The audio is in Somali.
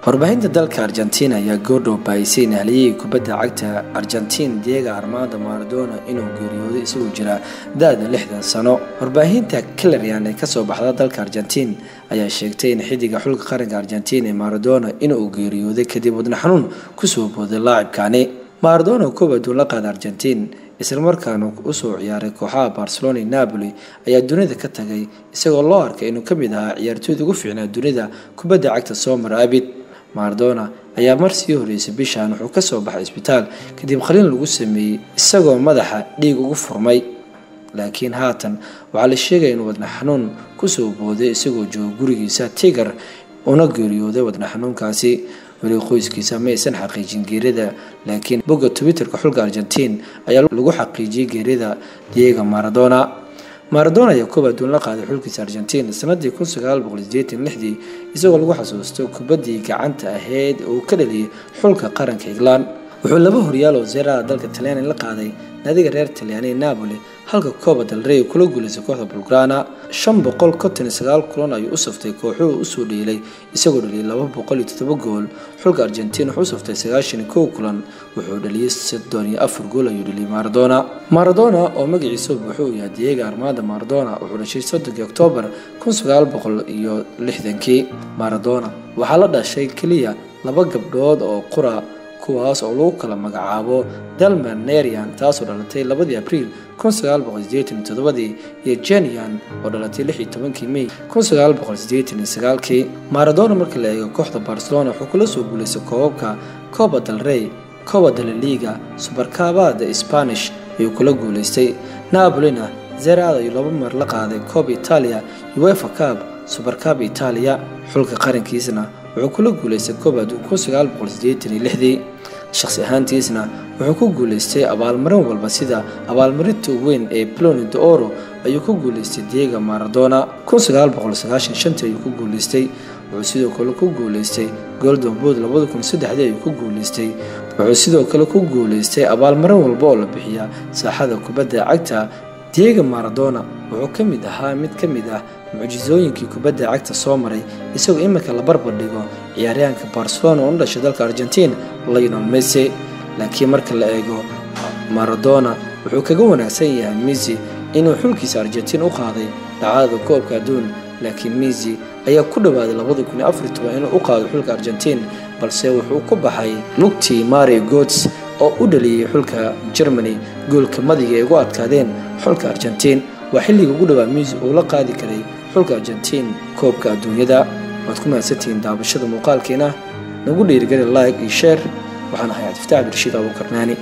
warbaahinta dalka Argentina ayaa goordhow baahisay nahliyay kubadda cagta Argentina Diego Armando Maradona inuu geeriyooday isagoo jira da'da 60 sano. Warbaahinta Clarín ee ka soo baxda dalka Argentina ayaa sheegtay in xidiga xulka qaranka Argentina Maradona inuu geeriyooday kadib wadna xanuun ku soo booday laacibkani. Maradona kubadda la qaaday Argentina isla markaana u soo ciyaaray kooxaha Barcelona iyo Napoli ayaa dunida ka tagay isagoo loo arkay inuu ka mid ahaa ciyaartooyda ugu fiicnaa dunida kubadda cagta soo maray abid. Maradona ayaa markii horeysay bishan wuxuu ka soo baxay isbitaal kadib qalliin lagu sameeyay isagoo madaxa dhiig ugu furmay, laakiin haatan waxa la sheegay inuu wadna xanuun ku soo booday isagoo jooga gurigiisa Tigre una geeriyooday wadna xanuunkaasi. weli qoyskiisa ma aysan xaqiijin geerida, laakiin bogga Twitterka xulka Argentina ayaa lagu xaqiijiyay geerida Diego Maradona. Maradona ayaa kubadda la qaaday xulkiisa Argentina sanadii 1986 isagoo lagu xasuusto kubaddii gacanta ahayd oo ka dhaliyay xulka qaranka England. wuxuu laba horyaal oo Serie A dalka Talyaaniga la qaaday naadiga reer Talyaaniga Napoli, halka Copa del Rey kula guuleysay kooxda Bulgaria. 599 kulan ayuu u saftay kooxuhu u soo dheelay isagoo dhaliyay 207 gool. xulka Argentina wuxuu saftay 91 kulan wuxuu dhaliyay 34 gool ayuu dhaliyay Maradona oo magaciisa wuxuu yahay Diego Armando Maradona wuxuu dhashay 3 Oktoobar 1960. Maradona waxa la dhashay kaliya laba gabdhood oo qura kuwaas oo lagu kala magacaabo Dalma Nerian taasoo dhalatay 2 Abriil 1987 iyo Jenian oo dhalatay 16 May 1989. Maradona markii la eego kooxda Barcelona wuxuu kula soo guuleystay koobabka Copa del Rey, Copa de la Liga, Supercopa de Spanish ayuu kula guuleystay. Napolina Serie A ayuu 2 mar la qaaday Copa Italia, UEFA Cup, Supercup Italia. xulka qarankiisana wuxuu kula guuleystay Copa 1986. shakhsi ahaantiisna wuxuu ku guuleystay abaalmarin walba sida abaalmarinta weyn ee Ballon d'Or ayuu ku guuleystay Diego Maradona. 1995 ayuu ku guuleystay. wuxuu sidoo kale ku guuleystay Golden Boot 2003 ayuu ku guuleystay. wuxuu sidoo kale ku guuleystay abaalmarin walba oo la bixiya saaxada kubadda cagta. Diego Maradona wuxuu ka mid ahaa mid ka mid ah mucjisooyinkii kubadda cagta soo maray isagoo imika la barbar dhigo ciyaaryahanka Barcelona oo dhashay dalka Argentina Lionel Messi. laakiin marka la eego Maradona wuxuu kaga wanaagsan yahay Messi inuu xulkiisa Argentina u qaaday dhacdada koobka adduun, laakiin Messi ayaa ku dhawaaday 2014 inuu u qaado xulka Argentina balse wuxuu ku baxay lugtii Mario Götze oo u dhaliyay xulka Germany goolka madiga ay ugu adkaadeen xulka Argentina. waa xilliga ugu dhawaa Messi oo la qaadi karay xulka Argentina koobka adduunyada. waad ku mahadsantihiin daabashada muuqaalkeena, nagu dhiirigeli like iyo share. waxaan ahay Cabdi Fataax Abdirashiid Abuukarnaani.